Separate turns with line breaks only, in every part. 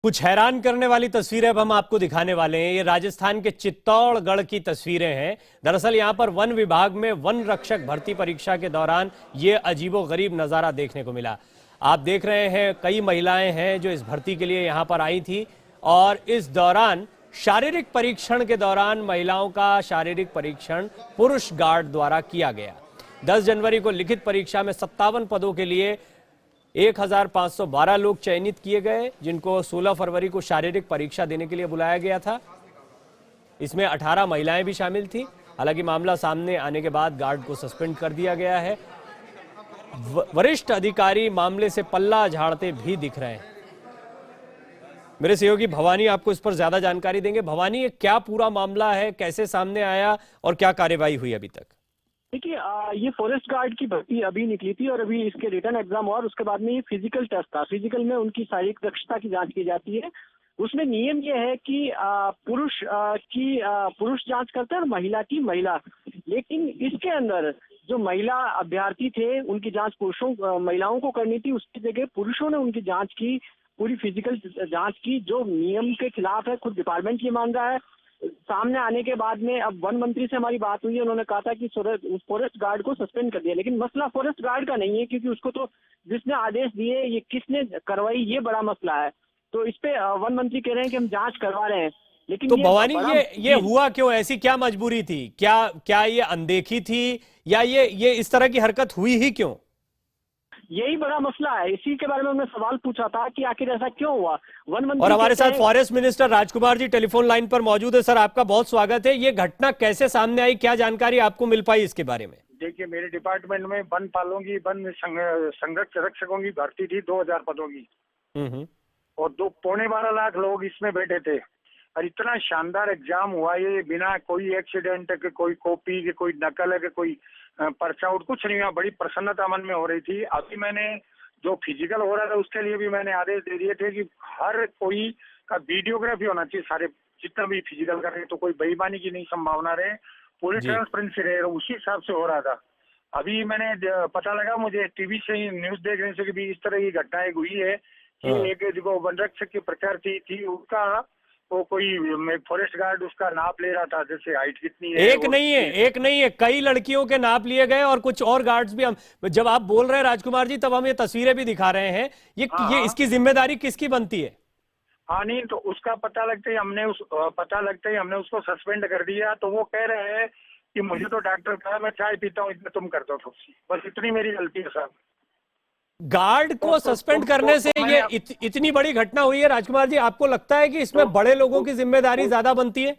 कुछ हैरान करने वाली तस्वीरें अब हम आपको दिखाने वाले हैं। ये राजस्थान के चित्तौड़गढ़ की तस्वीरें हैं। दरअसल यहां पर वन विभाग में वन रक्षक भर्ती परीक्षा के दौरान ये अजीबोगरीब नजारा देखने को मिला। आप देख रहे हैं कई महिलाएं हैं जो इस भर्ती के लिए यहां पर आई थी और इस दौरान शारीरिक परीक्षण के दौरान महिलाओं का शारीरिक परीक्षण पुरुष गार्ड द्वारा किया गया। 10 जनवरी को लिखित परीक्षा में 57 पदों के लिए 1512 लोग चयनित किए गए, जिनको 16 फरवरी को शारीरिक परीक्षा देने के लिए बुलाया गया था। इसमें 18 महिलाएं भी शामिल थी। हालांकि मामला सामने आने के बाद गार्ड को सस्पेंड कर दिया गया है। वरिष्ठ अधिकारी मामले से पल्ला झाड़ते भी दिख रहे हैं। मेरे सहयोगी भवानी आपको इस पर ज्यादा जानकारी देंगे। भवानी, ये क्या पूरा मामला है, कैसे सामने आया और क्या कार्यवाही हुई अभी तक?
देखिए, ये फॉरेस्ट गार्ड की भर्ती अभी निकली थी और अभी इसके रिटर्न एग्जाम और उसके बाद में ये फिजिकल टेस्ट था। फिजिकल में उनकी शारीरिक दक्षता की जांच की जाती है। उसमें नियम ये है कि पुरुष जांच करते हैं और महिला की महिला। लेकिन इसके अंदर जो महिला अभ्यर्थी थे उनकी जांच महिलाओं को करनी थी, उसकी जगह पुरुषों ने उनकी जांच की, पूरी फिजिकल जांच की, जो नियम के खिलाफ है। खुद डिपार्टमेंट ये मान रहा है। सामने आने के बाद में अब वन मंत्री से हमारी बात हुई है, उन्होंने कहा था कि फॉरेस्ट गार्ड को सस्पेंड कर दिया। लेकिन मसला फॉरेस्ट गार्ड का नहीं है, क्योंकि उसको तो जिसने आदेश दिए ये किसने करवाई, ये बड़ा मसला है। तो इस पे वन मंत्री कह रहे हैं कि हम जांच करवा रहे हैं। लेकिन
तो भवानी, ये हुआ क्यों? ऐसी क्या मजबूरी थी? क्या ये अनदेखी थी या ये इस तरह की हरकत हुई ही क्यों?
यही बड़ा मसला है। इसी के बारे में हमने सवाल पूछा था कि आखिर ऐसा क्यों हुआ। वन मंत्री
और हमारे साथ forest minister Rajkumar ji telephone line पर मौजूद है। सर, आपका बहुत स्वागत है। ये घटना कैसे सामने आई, क्या जानकारी आपको मिल पाई इसके बारे में?
देखिए, मेरे डिपार्टमेंट में वन पालों की, वन संरक्षकों की भर्ती थी 2000 पदों की और 12.25 लाख लोग इसमें बैठे थे। और इतना शानदार एग्जाम हुआ ये, बिना कोई एक्सीडेंट के, कोई कॉपी के, कोई नकल है, कोई पर्चा आउट, कुछ नहीं हुआ। बड़ी प्रसन्नता मन में हो रही थी। अभी मैंने जो फिजिकल हो रहा था उसके लिए भी मैंने आदेश दे दिए थे कि हर कोई का वीडियोग्राफी होना चाहिए। सारे जितना भी फिजिकल कर रहे हैं तो कोई बेईमानी की नहीं संभावना रहे, पूरी ट्रांसपेरेंसी रहे। उसी हिसाब से हो रहा था। अभी मैंने पता लगा, मुझे टीवी से ही न्यूज देखने से कि भी इस तरह की घटना एक हुई है कि एक जो वन रक्षक की प्रत्याशी थी उसका वो कोई फॉरेस्ट गार्ड उसका नाप ले रहा था, जैसे हाइट कितनी है।
एक नहीं है, कई लड़कियों के नाप लिए गए और कुछ और गार्ड्स भी। हम जब आप बोल रहे हैं राजकुमार जी, तब हम ये तस्वीरें भी दिखा रहे हैं। ये इसकी जिम्मेदारी किसकी बनती है?
हाँ, नहीं तो उसका पता लगते ही हमने उसको सस्पेंड कर दिया। तो वो कह रहे हैं कि मुझे तो डॉक्टर कहा मैं चाय पीता हूँ, इसमें तुम कर दो तो। बस इतनी मेरी गलती है साहब।
गार्ड को सस्पेंड करने से ये इतनी बड़ी घटना हुई है। राजकुमार जी, आपको लगता है कि इसमें बड़े लोगों की जिम्मेदारी ज्यादा बनती है?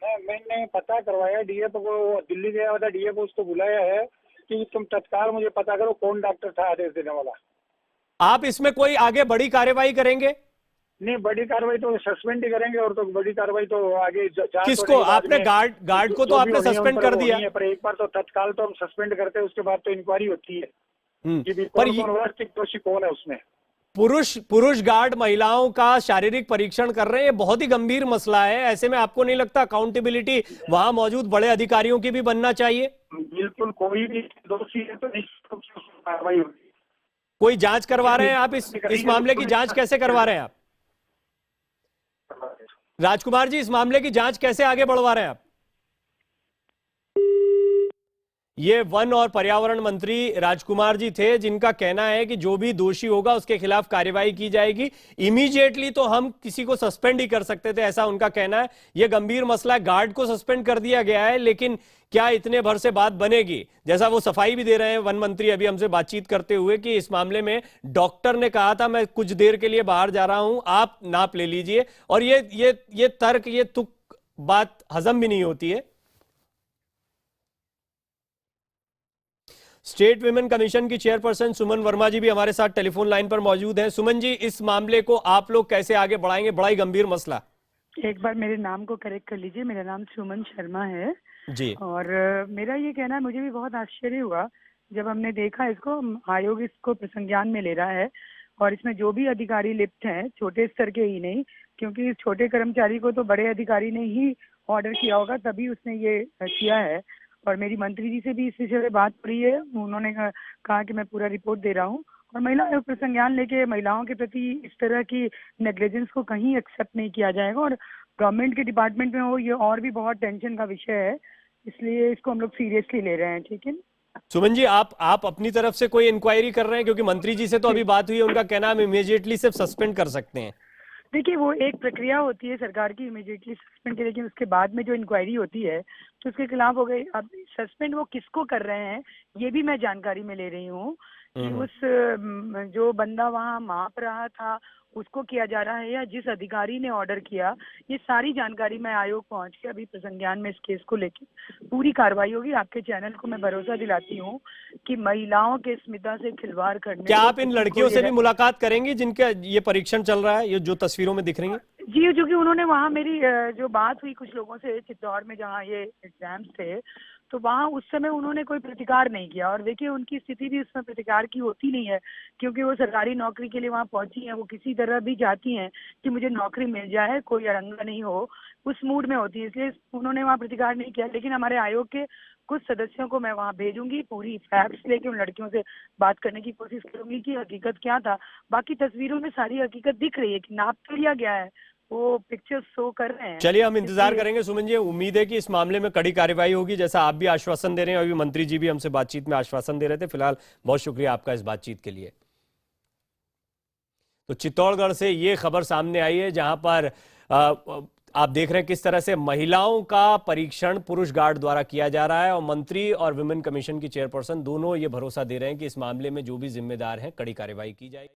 मैंने पता करवाया डीएफओ को, दिल्ली गया हुआ था, डीएफओ उसको बुलाया है कि तुम तत्काल मुझे पता करो कौन डॉक्टर था आदेश देने वाला।
आप इसमें कोई आगे बड़ी कार्रवाई करेंगे?
नहीं, बड़ी कार्रवाई तो सस्पेंड ही करेंगे। और तो बड़ी कार्रवाई तो आगे
किसको? आपने गार्ड को तो आपने सस्पेंड कर दिया,
पर एक बार तो तत्काल तो हम सस्पेंड करते हैं, उसके बाद तो इंक्वायरी होती है कि
पर
वास्तविक दोषी कौन है उसमें।
पुरुष गार्ड महिलाओं का शारीरिक परीक्षण कर रहे हैं। ये बहुत ही गंभीर मसला है। ऐसे में आपको नहीं लगता अकाउंटेबिलिटी वहां मौजूद बड़े अधिकारियों की भी बनना चाहिए?
बिल्कुल, कोई भी दोषी है तो निश्चित रूप से कार्रवाई होगी।
कोई जांच करवा रहे हैं आप? इस मामले की जांच कैसे करवा रहे हैं आप? राजकुमार जी, इस मामले की जांच कैसे आगे बढ़वा रहे हैं आप? ये वन और पर्यावरण मंत्री राजकुमार जी थे, जिनका कहना है कि जो भी दोषी होगा उसके खिलाफ कार्यवाही की जाएगी। इमीडिएटली तो हम किसी को सस्पेंड ही कर सकते थे, ऐसा उनका कहना है। यह गंभीर मसला है। गार्ड को सस्पेंड कर दिया गया है, लेकिन क्या इतने भर से बात बनेगी? जैसा वो सफाई भी दे रहे हैं वन मंत्री अभी हमसे बातचीत करते हुए कि इस मामले में डॉक्टर ने कहा था मैं कुछ देर के लिए बाहर जा रहा हूं, आप नाप ले लीजिए। और ये तर्क, ये तुक बात हजम भी नहीं होती है। स्टेट विमेन कमीशन की चेयरपर्सन सुमन वर्मा जी भी हमारे साथ टेलीफोन लाइन पर मौजूद हैं। सुमन जी, इस मामले को आप लोग कैसे आगे बढ़ाएंगे? बड़ा ही गंभीर मसला।
एक बार मेरे नाम को करेक्ट कर लीजिए, मेरा नाम सुमन शर्मा है
जी।
और मेरा ये कहना है, मुझे भी बहुत आश्चर्य हुआ जब हमने देखा इसको। आयोग इसको प्रसंज्ञान में ले रहा है और इसमें जो भी अधिकारी लिप्त हैं, छोटे स्तर के ही नहीं, क्योंकि इस छोटे कर्मचारी को तो बड़े अधिकारी ने ही ऑर्डर किया होगा, तभी उसने ये किया है। और मेरी मंत्री जी से भी इस विषय में बात हो रही है। उन्होंने कहा कि मैं पूरा रिपोर्ट दे रहा हूँ और महिला आयोग पर संज्ञान लेके महिलाओं के प्रति इस तरह की नेग्लिजेंस को कहीं एक्सेप्ट नहीं किया जाएगा। और गवर्नमेंट के डिपार्टमेंट में हो ये और भी बहुत टेंशन का विषय है, इसलिए इसको हम लोग सीरियसली ले रहे हैं। ठीक है
सुमन जी, आप अपनी तरफ से कोई इंक्वायरी कर रहे हैं? क्योंकि मंत्री जी से तो अभी बात हुई है, उनका कहना हम इमीडिएटली सिर्फ सस्पेंड कर सकते हैं।
देखिए, वो एक प्रक्रिया होती है सरकार की इमीडिएटली सस्पेंड की, लेकिन उसके बाद में जो इंक्वायरी होती है तो उसके खिलाफ हो गई। अब सस्पेंड वो किसको कर रहे हैं ये भी मैं जानकारी में ले रही हूँ कि उस जो बंदा वहाँ माप रहा था उसको किया जा रहा है या जिस अधिकारी ने ऑर्डर किया, ये सारी जानकारी मैं आयोग पहुंच के अभी प्रसंज्ञान में इस केस को लेकर पूरी कार्रवाई होगी। आपके चैनल को मैं भरोसा दिलाती हूँ कि महिलाओं के स्मिता से खिलवाड़ करने।
क्या आप इन लड़कियों से भी मुलाकात करेंगे जिनका ये परीक्षण चल रहा है, ये जो तस्वीरों में दिख रही है?
जी, जो कि उन्होंने वहाँ मेरी जो बात हुई कुछ लोगों से चित्तौड़ में जहाँ ये एग्जाम्स थे, तो वहाँ उस समय उन्होंने कोई प्रतिकार नहीं किया। और देखिए, उनकी स्थिति भी उसमें प्रतिकार की होती नहीं है, क्योंकि वो सरकारी नौकरी के लिए वहाँ पहुंची हैं। वो किसी तरह भी चाहती हैं कि मुझे नौकरी मिल जाए, कोई अड़ंगा नहीं हो, उस मूड में होती है, इसलिए उन्होंने वहाँ प्रतिकार नहीं किया। लेकिन हमारे आयोग के कुछ सदस्यों को मैं वहाँ भेजूंगी, पूरी फैक्ट्स लेके उन लड़कियों से बात करने की कोशिश करूंगी कि हकीकत क्या था। बाकी तस्वीरों में सारी हकीकत दिख रही है कि नाप तो लिया गया है, वो पिक्चर्स शो कर रहे हैं।
चलिए, हम इंतजार करेंगे सुमन जी। उम्मीद है कि इस मामले में कड़ी कार्रवाई होगी, जैसा आप भी आश्वासन दे रहे हैं। अभी मंत्री जी भी हमसे बातचीत में आश्वासन दे रहे थे। फिलहाल बहुत शुक्रिया आपका इस बातचीत के लिए। तो चित्तौड़गढ़ से ये खबर सामने आई है, जहां पर आप देख रहे हैं किस तरह से महिलाओं का परीक्षण पुरुष गार्ड द्वारा किया जा रहा है, और मंत्री और विमेन कमीशन की चेयरपर्सन दोनों ये भरोसा दे रहे हैं कि इस मामले में जो भी जिम्मेदार हैं कड़ी कार्रवाई की जाएगी।